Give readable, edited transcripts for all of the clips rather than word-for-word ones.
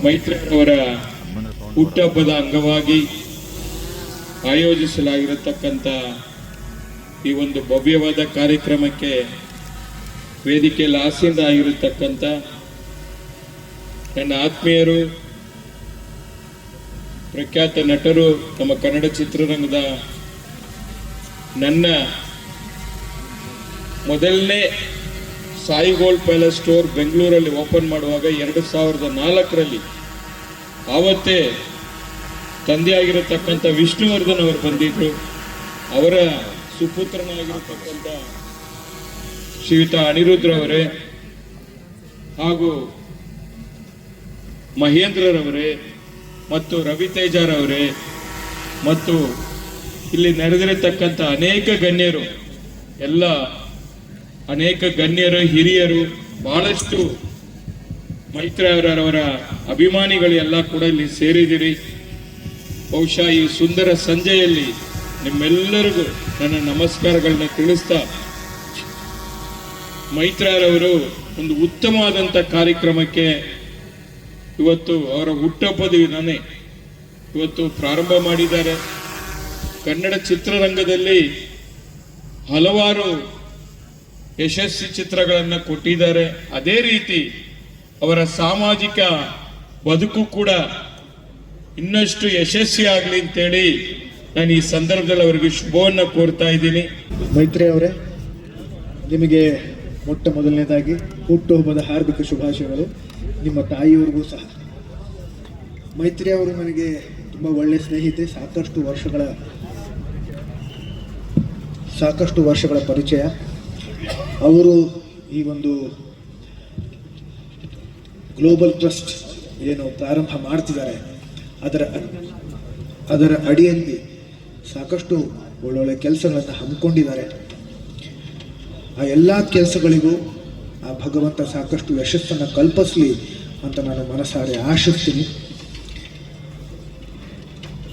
ಮೈತ್ರಿ ಅವರ ಹುಟ್ಟುಹಬ್ಬದ ಅಂಗವಾಗಿ ಆಯೋಜಿಸಲಾಗಿರತಕ್ಕಂಥ ಈ ಒಂದು ಭವ್ಯವಾದ ಕಾರ್ಯಕ್ರಮಕ್ಕೆ ವೇದಿಕೆಯಲ್ಲಿ ಆಸೀನ ಆಗಿರತಕ್ಕಂಥ ನನ್ನ ಆತ್ಮೀಯರು, ಪ್ರಖ್ಯಾತ ನಟರು, ನಮ್ಮ ಕನ್ನಡ ಚಿತ್ರರಂಗದ ನನ್ನ ಮೊದಲನೇ ಸಾಯಿ ಗೋಲ್ಡ್ ಪ್ಯಾಲೇಸ್ ಸ್ಟೋರ್ ಬೆಂಗಳೂರಲ್ಲಿ ಓಪನ್ ಮಾಡುವಾಗ 2004ರಲ್ಲಿ ಆವತ್ತೇ ತಂದೆಯಾಗಿರತಕ್ಕಂಥ ವಿಷ್ಣುವರ್ಧನ್ ಅವರು ಬಂದಿದ್ರು. ಅವರ ಸುಪುತ್ರನಾಗಿರತಕ್ಕಂಥ ಶ್ರೀಯುತ ಅನಿರುದ್ರವರೇ ಹಾಗೂ ಮಹೇಂದ್ರರವರೇ ಮತ್ತು ರವಿತೇಜರವರೇ ಮತ್ತು ಇಲ್ಲಿ ನೆರೆದಿರತಕ್ಕಂಥ ಅನೇಕ ಗಣ್ಯರು, ಅನೇಕ ಗಣ್ಯರು, ಹಿರಿಯರು, ಬಹಳಷ್ಟು ಮೈತ್ರಿ ಅವರವರ ಅಭಿಮಾನಿಗಳು ಎಲ್ಲ ಕೂಡ ಇಲ್ಲಿ ಸೇರಿದಿರಿ. ಬಹುಶಃ ಈ ಸುಂದರ ಸಂಜೆಯಲ್ಲಿ ನಿಮ್ಮೆಲ್ಲರಿಗೂ ನನ್ನ ನಮಸ್ಕಾರಗಳನ್ನ ತಿಳಿಸ್ತಾ, ಮೈತ್ರಿಯವರು ಒಂದು ಉತ್ತಮವಾದಂಥ ಕಾರ್ಯಕ್ರಮಕ್ಕೆ ಇವತ್ತು ಅವರ ಹುಟ್ಟುಹಬ್ಬದ ದಿನನೇ ಇವತ್ತು ಪ್ರಾರಂಭ ಮಾಡಿದ್ದಾರೆ. ಕನ್ನಡ ಚಿತ್ರರಂಗದಲ್ಲಿ ಹಲವಾರು ಯಶಸ್ವಿ ಚಿತ್ರಗಳನ್ನು ಕೊಟ್ಟಿದ್ದಾರೆ. ಅದೇ ರೀತಿ ಅವರ ಸಾಮಾಜಿಕ ಬದುಕು ಕೂಡ ಇನ್ನಷ್ಟು ಯಶಸ್ವಿ ಆಗಲಿ ಅಂತೇಳಿ ನಾನು ಈ ಸಂದರ್ಭದಲ್ಲಿ ಅವರಿಗೆ ಶುಭವನ್ನು ಕೋರ್ತಾ ಇದ್ದೀನಿ. ಮೈತ್ರಿ ಅವರೇ, ನಿಮಗೆ ಮೊಟ್ಟ ಮೊದಲನೇದಾಗಿ ಹುಟ್ಟುಹಬ್ಬದ ಹಾರ್ದಿಕ ಶುಭಾಶಯಗಳು. ನಿಮ್ಮ ತಾಯಿಯವರಿಗೂ ಸಹ. ಮೈತ್ರಿ ಅವರು ನನಗೆ ತುಂಬ ಒಳ್ಳೆಯ ಸ್ನೇಹಿತೆ. ಸಾಕಷ್ಟು ವರ್ಷಗಳ ಪರಿಚಯ. ಅವರು ಈ ಒಂದು ಗ್ಲೋಬಲ್ ಟ್ರಸ್ಟ್ ಏನು ಪ್ರಾರಂಭ ಮಾಡ್ತಿದ್ದಾರೆ, ಅದರ ಅಡಿಯಲ್ಲಿ ಸಾಕಷ್ಟು ಒಳ್ಳೊಳ್ಳೆ ಕೆಲಸಗಳನ್ನು ಹಮ್ಮಿಕೊಂಡಿದ್ದಾರೆ. ಆ ಎಲ್ಲ ಕೆಲಸಗಳಿಗೂ ಆ ಭಗವಂತ ಸಾಕಷ್ಟು ಯಶಸ್ಸನ್ನು ಕಲ್ಪಿಸಲಿ ಅಂತ ನಾನು ಮನಸಾರೆ ಆಶಿಸ್ತೀನಿ.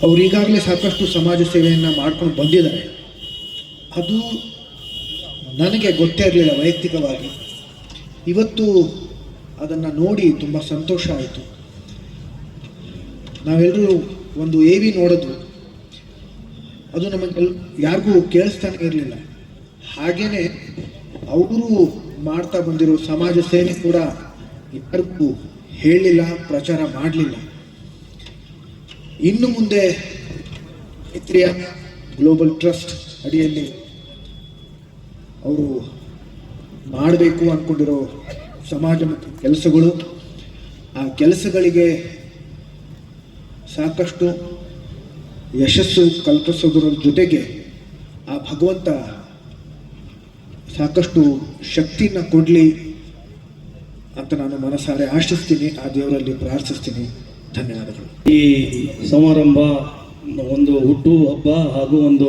ಅವರು ಈಗಾಗಲೇ ಸಾಕಷ್ಟು ಸಮಾಜ ಸೇವೆಯನ್ನು ಮಾಡ್ಕೊಂಡು ಬಂದಿದ್ದಾರೆ. ಅದು ನನಗೆ ಗೊತ್ತೇ ಇರಲಿಲ್ಲ ವೈಯಕ್ತಿಕವಾಗಿ. ಇವತ್ತು ಅದನ್ನು ನೋಡಿ ತುಂಬ ಸಂತೋಷ ಆಯಿತು. ನಾವೆಲ್ಲರೂ ಒಂದು AV ನೋಡಿದ್ವು, ಅದು ನಮಗೆ ಯಾರಿಗೂ ಕೇಳಿಸ್ತಾನೆ ಇರಲಿಲ್ಲ. ಹಾಗೇನೆ ಅವರು ಮಾಡ್ತಾ ಬಂದಿರೋ ಸಮಾಜ ಸೇವೆ ಕೂಡ ಯಾರಿಗೂ ಹೇಳಲಿಲ್ಲ, ಪ್ರಚಾರ ಮಾಡಲಿಲ್ಲ. ಇನ್ನು ಮುಂದೆ ಮೈತ್ರಿಯ ಗ್ಲೋಬಲ್ ಟ್ರಸ್ಟ್ ಅಡಿಯಲ್ಲಿ ಅವರು ಮಾಡಬೇಕು ಅಂದ್ಕೊಂಡಿರೋ ಸಮಾಜ ಮತ್ತು ಕೆಲಸಗಳು, ಆ ಕೆಲಸಗಳಿಗೆ ಸಾಕಷ್ಟು ಯಶಸ್ಸು ಕಲ್ಪಿಸೋದ್ರ ಜೊತೆಗೆ ಆ ಭಗವಂತ ಸಾಕಷ್ಟು ಶಕ್ತಿನ ಕೊಡಲಿ ಅಂತ ನಾನು ಮನಸಾರೆ ಆಶಿಸ್ತೀನಿ. ಆ ದೇವರಲ್ಲಿ ಪ್ರಾರ್ಥಿಸ್ತೀನಿ. ಧನ್ಯವಾದಗಳು. ಈ ಸಮಾರಂಭ ಒಂದು ಹುಟ್ಟು ಹಬ್ಬ ಹಾಗೂ ಒಂದು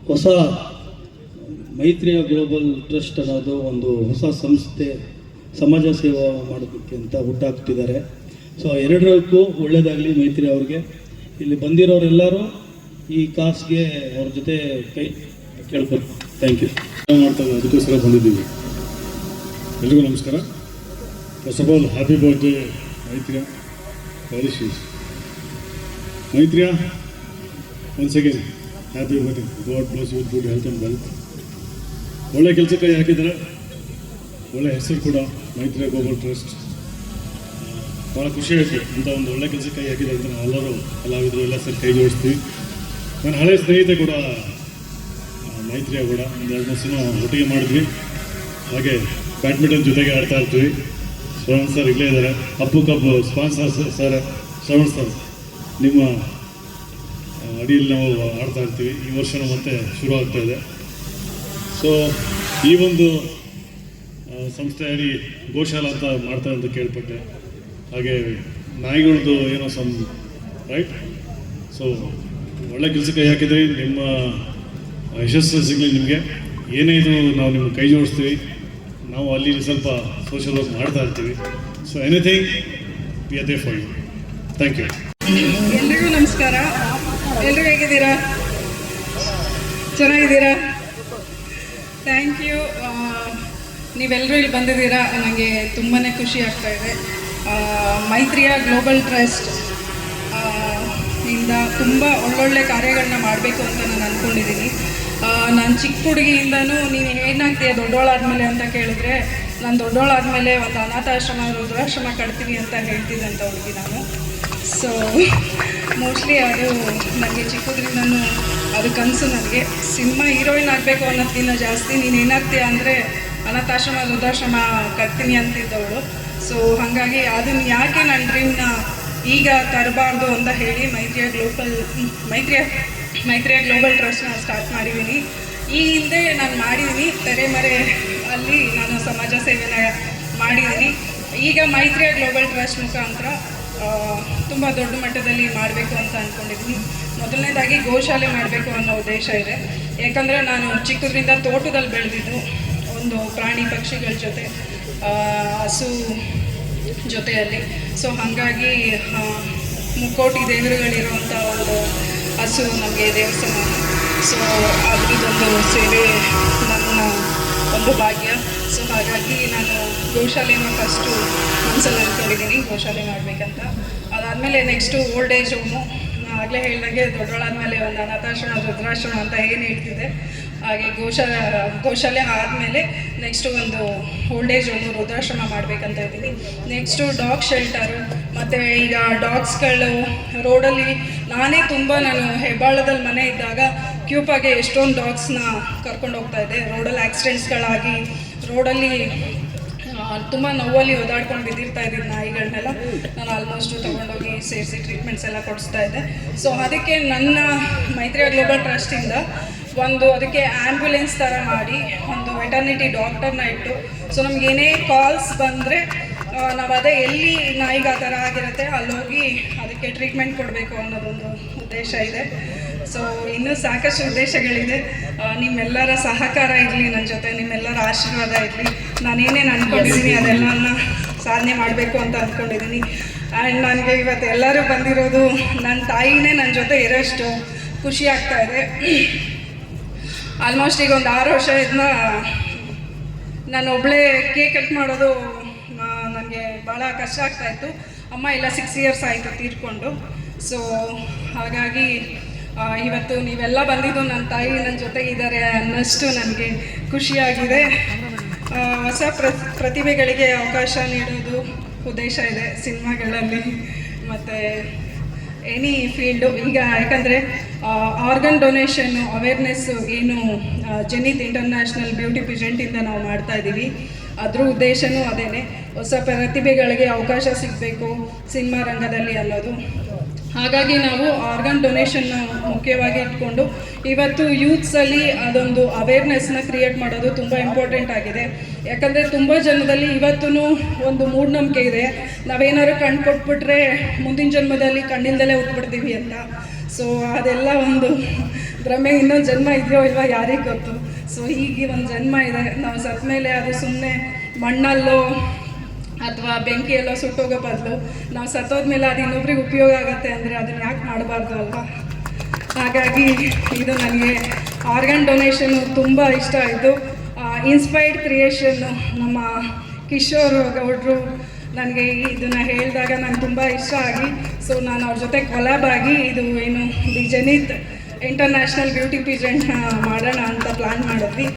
ಹೊಸ ಮೈತ್ರಿಯ ಗ್ಲೋಬಲ್ ಟ್ರಸ್ಟ್ ಅನ್ನೋದು ಒಂದು ಹೊಸ ಸಂಸ್ಥೆ, ಸಮಾಜ ಸೇವೆ ಮಾಡೋದಕ್ಕೆ ಅಂತ ಹುಟ್ಟಾಕ್ತಿದ್ದಾರೆ. ಸೊ ಎರಡರಕ್ಕೂ ಒಳ್ಳೆಯದಾಗಲಿ ಮೈತ್ರಿ ಅವ್ರಿಗೆ. ಇಲ್ಲಿ ಬಂದಿರೋರೆಲ್ಲರೂ ಈ ಕಾಸ್ಗೆ ಅವ್ರ ಜೊತೆ ಕೈ ಕೇಳ್ಬೋದು. Thank you. ಮಾಡ್ತಾರೆ, ಅದಕ್ಕೋಸ್ಕರ ಬಂದಿದ್ದೀವಿ. ಎಲ್ರಿಗೂ ನಮಸ್ಕಾರ. First of all happy birthday Maitreya. Very ಶೀಸ್ Maitreya, once again happy birthday. God bless with good health and wealth. ಒಳ್ಳೆ ಕೆಲಸಕ್ಕೆ ಹಾಕಿದ್ದಾರೆ, ಒಳ್ಳೆ ಹೆಸರು ಕೂಡ ಮೈತ್ರಿಯ ಗ್ಲೋಬಲ್ ಟ್ರಸ್ಟ್. ಭಾಳ ಖುಷಿ ಆಯಿತು ಇಂಥ ಒಂದು ಒಳ್ಳೆ ಕೆಲಸಕ್ಕೆ ಕೈ ಹಾಕಿದ್ದಾರೆ ಅಂತ. ನಾವೆಲ್ಲರೂ ಕಲಾವಿದರು ಎಲ್ಲ ಸರಿ ಕೈ ಜೋಡಿಸ್ತೀವಿ. ನನ್ನ ಹಳೆಯ ಸ್ನೇಹಿತೆ ಕೂಡ ಮೈತ್ರಿಯ ಕೂಡ ಒಂದು 2-3 ಸಿನಿಮಾ ಒಟ್ಟಿಗೆ ಮಾಡಿದ್ವಿ. ಹಾಗೆ ಬ್ಯಾಡ್ಮಿಂಟನ್ ಜೊತೆಗೆ ಆಡ್ತಾ ಇರ್ತೀವಿ. ಶ್ರವಣ್ ಸರ್ ಇಲ್ಲೇ ಇದ್ದಾರೆ. Appu cup sponsor sir Shravan sir, ನಿಮ್ಮ ಅಡಿಯಲ್ಲಿ ನಾವು ಆಡ್ತಾ ಇರ್ತೀವಿ. ಈ ವರ್ಷನೂ ಮತ್ತೆ ಶುರು ಆಗ್ತಾ ಇದೆ. ಸೊ ಈ ಒಂದು ಸಂಸ್ಥೆ ಅಡಿ ಗೋಶಾಲ ಅಂತ ಮಾಡ್ತಾರೆ ಅಂತ ಕೇಳ್ಪಟ್ಟೆ. ಹಾಗೆ ನಾಯಿಗಳದ್ದು ಏನೋ ರೈಟ್. ಸೊ ಒಳ್ಳೆ ಕೆಲಸಕ್ಕೆ ಹಾಕಿದ್ರಿ. ನಿಮ್ಮ ಯಶಸ್ಸು ಸಿಗಲಿ ನಿಮಗೆ. ಏನೇ ಇದು ನಾವು ನಿಮ್ಗೆ ಕೈ ಜೋಡಿಸ್ತೀವಿ. ನಾವು ಅಲ್ಲಿ ಸ್ವಲ್ಪ ಸೋಷಿಯಲ್ ವರ್ಕ್ ಮಾಡ್ತಾ ಇರ್ತೀವಿ. So anything we are there for you. Thank you. ಎಲ್ರಿಗೂ ನಮಸ್ಕಾರ. ಎಲ್ಲರೂ ಹೇಗಿದ್ದೀರಾ? ಚೆನ್ನಾಗಿದ್ದೀರಾ? Thank you. ನೀವೆಲ್ಲರೂ ಇಲ್ಲಿ ಬಂದಿದ್ದೀರಾ. ನನಗೆ ತುಂಬಾ ಖುಷಿ ಆಗ್ತಾ ಇದೆ. ಮೈತ್ರಿಯ ಗ್ಲೋಬಲ್ ಟ್ರಸ್ಟ್ ಇಂದ ತುಂಬ ಒಳ್ಳೊಳ್ಳೆ ಕಾರ್ಯಗಳನ್ನ ಮಾಡಬೇಕು ಅಂತ ನಾನು ಅಂದ್ಕೊಂಡಿದ್ದೀನಿ. ನಾನು ಚಿಕ್ಕ ಹುಡುಗಿಯಿಂದನೂ ನೀನು ಏನಾಗ್ತೀಯ ದೊಡ್ಡೋಳಾದ್ಮೇಲೆ ಅಂತ ಕೇಳಿದ್ರೆ, ನಾನು ದೊಡ್ಡೋಳಾದ್ಮೇಲೆ ಒಂದು ಅನಾಥಾಶ್ರಮ ವೃದ್ಧಾಶ್ರಮ ಕಟ್ತೀನಿ ಅಂತ ಹೇಳ್ತಿದ್ದಂಥ ಹುಡುಗಿ ನಾನು. ಸೊ ಮೋಸ್ಟ್ಲಿ ಅದು ನನಗೆ ಚಿಕ್ಕದ್ರಿಂದನೂ ಅದು ಕನಸು. ನನಗೆ ಸಿನಿಮಾ ಹೀರೋಯಿನ್ ಆಗಬೇಕು ಅನ್ನೋದಕ್ಕಿಂತ ಜಾಸ್ತಿ ನೀನು ಏನಾಗ್ತೀಯ ಅಂದರೆ ಅನಾಥಾಶ್ರಮ ವೃದ್ಧಾಶ್ರಮ ಕಟ್ತೀನಿ ಅಂತಿದ್ದವಳು. ಸೊ ಹಾಗಾಗಿ ಅದನ್ನು ಯಾಕೆ ನನ್ನ ಡ್ರೀಮ್ನ ಈಗ ತರಬಾರ್ದು ಅಂತ ಹೇಳಿ ಮೈತ್ರಿಯ ಗ್ಲೋಬಲ್ ಟ್ರಸ್ಟ್ನ ಸ್ಟಾರ್ಟ್ ಮಾಡಿದ್ದೀನಿ. ಈ ಹಿಂದೆ ನಾನು ಮಾಡಿದ್ದೀನಿ, ತೆರೆಮರೆ ಅಲ್ಲಿ ನಾನು ಸಮಾಜ ಸೇವೆನ ಮಾಡಿದ್ದೀನಿ. ಈಗ ಮೈತ್ರಿಯ ಗ್ಲೋಬಲ್ ಟ್ರಸ್ಟ್ ಮುಖಾಂತರ ತುಂಬ ದೊಡ್ಡ ಮಟ್ಟದಲ್ಲಿ ಮಾಡಬೇಕು ಅಂತ ಅಂದ್ಕೊಂಡಿದ್ದೀನಿ. ಮೊದಲನೇದಾಗಿ ಗೋಶಾಲೆ ಮಾಡಬೇಕು ಅನ್ನೋ ಉದ್ದೇಶ ಇದೆ. ಯಾಕಂದರೆ ನಾನು ಚಿಕ್ಕದ್ರಿಂದ ತೋಟದಲ್ಲಿ ಬೆಳೆದಿದ್ದು, ಒಂದು ಪ್ರಾಣಿ ಪಕ್ಷಿಗಳ ಜೊತೆ, ಹಸು ಜೊತೆಯಲ್ಲಿ. ಸೊ ಹಾಗಾಗಿ ಮುಕ್ಕೋಟಿ ದೇವರುಗಳಿರುವಂಥ ಒಂದು ಹಸು ನಮಗೆ ದೇವಸ್ಥಾನ. ಸೊ ಅದರದ್ದೊಂದು ಸೇವೆ ನನ್ನ ಒಂದು ಭಾಗ್ಯ. ಸೊ ಹಾಗಾಗಿ ನಾನು ಗೋಶಾಲೆನ ಫಸ್ಟು ಮನಸ್ಸಲ್ಲಿ ಅಂದ್ಕೊಂಡಿದ್ದೀನಿ, ಗೋಶಾಲೆ ಮಾಡಬೇಕಂತ. ಅದಾದಮೇಲೆ ನೆಕ್ಸ್ಟು ಓಲ್ಡ್ ಏಜ್ ಹೋಮು. ಆಗಲೇ ಹೇಳಿದಾಗೆ ದೊಡ್ಡೋಳಾದಮೇಲೆ ಒಂದು ಅನಾಥಾಶ್ರಮ ವೃದ್ಧಾಶ್ರಮ ಅಂತ ಏನು ಹೇಳ್ತಿದ್ದೆ, ಹಾಗೆ ಗೋಶಾಲೆ ಆದಮೇಲೆ ನೆಕ್ಸ್ಟು ಒಂದು ಓಲ್ಡ್ ಏಜ್ ಹೋಮು ವೃದ್ಧಾಶ್ರಮ ಮಾಡಬೇಕಂತ ಇದ್ದೀನಿ. Next dog shelter. ಮತ್ತು ಈಗ ಡಾಗ್ಸ್ಗಳು ರೋಡಲ್ಲಿ ನಾನು ಹೆಬ್ಬಾಳದಲ್ಲಿ ಮನೆ ಇದ್ದಾಗ ಕ್ಯೂಪಾಗೆ ಎಷ್ಟೊಂದು ಡಾಗ್ಸ್ನ ಕರ್ಕೊಂಡು ಹೋಗ್ತಾಯಿದ್ದೆ. ರೋಡಲ್ಲಿ ಆಕ್ಸಿಡೆಂಟ್ಸ್ಗಳಾಗಿ ರೋಡಲ್ಲಿ ತುಂಬ ನೋವಲ್ಲಿ ಓದಾಡ್ಕೊಂಡು ಬಿದ್ದಿರ್ತಾ ಇದ್ದೀನಿ ನಾಯಿಗಳನ್ನೆಲ್ಲ ನಾನು ಆಲ್ಮೋಸ್ಟು ತೊಗೊಂಡೋಗಿ ಸೇರಿಸಿ ಟ್ರೀಟ್ಮೆಂಟ್ಸ್ ಎಲ್ಲ ಕೊಡಿಸ್ತಾ ಇದ್ದೆ. ಸೊ ಅದಕ್ಕೆ ನನ್ನ ಮೈತ್ರಿಯ ಗ್ಲೋಬಲ್ ಟ್ರಸ್ಟಿಂದ ಒಂದು ಅದಕ್ಕೆ ಆ್ಯಂಬ್ಯುಲೆನ್ಸ್ ಥರ ಮಾಡಿ ಒಂದು ವೆಟರ್ನಿಟಿ ಡಾಕ್ಟರ್ನ ಇಟ್ಟು, ಸೊ ನಮಗೇನೇ ಕಾಲ್ಸ್ ಬಂದರೆ ನಾವು ಅದೇ ಎಲ್ಲಿ ನಾಯಿಗೆ ಆ ಥರ ಆಗಿರುತ್ತೆ ಅಲ್ಲೋಗಿ ಅದಕ್ಕೆ ಟ್ರೀಟ್ಮೆಂಟ್ ಕೊಡಬೇಕು ಅನ್ನೋದೊಂದು ಉದ್ದೇಶ ಇದೆ. ಸೊ ಇನ್ನೂ ಸಾಕಷ್ಟು ಉದ್ದೇಶಗಳಿದೆ. ನಿಮ್ಮೆಲ್ಲರ ಸಹಕಾರ ಇರಲಿ ನನ್ನ ಜೊತೆ, ನಿಮ್ಮೆಲ್ಲರ ಆಶೀರ್ವಾದ ಇರಲಿ. ನಾನೇನೇನು ಅಂದ್ಕೊಂಡಿದ್ದೀನಿ ಅದೆಲ್ಲ ಸಾಧನೆ ಮಾಡಬೇಕು ಅಂತ ಅಂದ್ಕೊಂಡಿದ್ದೀನಿ. ಆ್ಯಂಡ್ ನನಗೆ ಇವತ್ತು ಎಲ್ಲರೂ ಬಂದಿರೋದು ನನ್ನ ತಾಯಿನೇ ನನ್ನ ಜೊತೆ ಇರೋಷ್ಟು ಖುಷಿ ಆಗ್ತಾಯಿದೆ. ಆಲ್ಮೋಸ್ಟ್ ಈಗ ಒಂದು 6 ವರ್ಷದಿಂದ ನಾನು ಒಬ್ಬಳೇ ಕೇಕ್ ಕಟ್ ಮಾಡೋದು ನನಗೆ ಭಾಳ ಕಷ್ಟ ಆಗ್ತಾಯಿತ್ತು. ಅಮ್ಮ ಎಲ್ಲ 6 ಇಯರ್ಸ್ ಆಯಿತು ತೀರ್ಕೊಂಡು. ಸೊ ಹಾಗಾಗಿ ಇವತ್ತು ನೀವೆಲ್ಲ ಬಂದಿದ್ದು ನನ್ನ ತಾಯಿ ನನ್ನ ಜೊತೆಗಿದ್ದಾರೆ ಅನ್ನೋಷ್ಟು ನನಗೆ ಖುಷಿಯಾಗಿದೆ. ಹೊಸ ಪ್ರತಿಭೆಗಳಿಗೆ ಅವಕಾಶ ನೀಡೋದು ಉದ್ದೇಶ ಇದೆ ಸಿನಿಮಾಗಳಲ್ಲಿ ಮತ್ತು ಎನಿ ಫೀಲ್ಡು. ಈಗ ಯಾಕಂದರೆ ಆರ್ಗನ್ ಡೊನೇಷನ್ನು ಅವೇರ್ನೆಸ್ಸು ಏನು ಜೆನಿತ್ ಇಂಟರ್ನ್ಯಾಷನಲ್ ಬ್ಯೂಟಿ ಪಿಜೆಂಟಿಂದ ನಾವು ಮಾಡ್ತಾಯಿದ್ದೀವಿ, ಅದ್ರ ಉದ್ದೇಶನೂ ಅದೇ. ಹೊಸ ಪ್ರತಿಭೆಗಳಿಗೆ ಅವಕಾಶ ಸಿಗಬೇಕು ಸಿನಿಮಾ ರಂಗದಲ್ಲಿ ಅನ್ನೋದು. ಹಾಗಾಗಿ ನಾವು ಆರ್ಗನ್ ಡೊನೇಷನ್ನ ಮುಖ್ಯವಾಗಿ ಇಟ್ಕೊಂಡು ಇವತ್ತು ಯೂತ್ಸಲ್ಲಿ ಅದೊಂದು ಅವೇರ್ನೆಸ್ನ ಕ್ರಿಯೇಟ್ ಮಾಡೋದು ತುಂಬ ಇಂಪಾರ್ಟೆಂಟ್ ಆಗಿದೆ. ಯಾಕಂದರೆ ತುಂಬ ಜನದಲ್ಲಿ ಇವತ್ತೂ ಒಂದು ಮೂಢನಂಬಿಕೆ ಇದೆ, ನಾವೇನಾದ್ರು ಕಣ್ಣು ಕೊಟ್ಬಿಟ್ರೆ ಮುಂದಿನ ಜನ್ಮದಲ್ಲಿ ಕಣ್ಣಿಲ್ದಲೇ ಹುಟ್ಬಿಡ್ತೀವಿ ಅಂತ. ಸೊ ಅದೆಲ್ಲ ಒಂದು ಭ್ರಮೆ. ಇನ್ನೊಂದು ಜನ್ಮ ಇದೆಯೋ ಇಲ್ವೋ ಯಾರಿಗೆ ಗೊತ್ತು. ಸೊ ಈಗ ಒಂದು ಜನ್ಮ ಇದೆ, ನಾವು ಸತ್ತ ಮೇಲೆ ಅದು ಸುಮ್ಮನೆ ಮಣ್ಣಲ್ಲೋ ಅಥವಾ ಬೆಂಕಿಯೆಲ್ಲೋ ಸುಟ್ಟೋಗೋ ಬದಲು ನಾವು ಸತ್ತೋದ್ಮೇಲೆ ಅದು ಇನ್ನೊಬ್ರಿಗೆ ಉಪಯೋಗ ಆಗುತ್ತೆ ಅಂದರೆ ಅದನ್ನು ಯಾಕೆ ಮಾಡಬಾರ್ದು ಅಲ್ವಾ. ಹಾಗಾಗಿ ಇದು ನನಗೆ ಆರ್ಗನ್ ಡೊನೇಷನ್ನು ತುಂಬ ಇಷ್ಟ ಆಯಿತು. ಇನ್ಸ್ಪೈರ್ಡ್ ಕ್ರಿಯೇಷನ್ನು ನಮ್ಮ ಕಿಶೋರ್ ಗೌಡ್ರು ನನಗೆ ಇದನ್ನು ಹೇಳಿದಾಗ ನನಗೆ ತುಂಬ ಇಷ್ಟ ಆಗಿ, ಸೊ ನಾನು ಅವ್ರ ಜೊತೆ ಕೊಲಾಬ್ ಆಗಿ ಇದು ಏನು ದಿ ಜೆನಿತ್ ಇಂಟರ್ನ್ಯಾಷನಲ್ ಬ್ಯೂಟಿ ಪಿಜೆಂಟ್ನ ಮಾಡೋಣ ಅಂತ ಪ್ಲ್ಯಾನ್ ಮಾಡಿದ್ವಿ.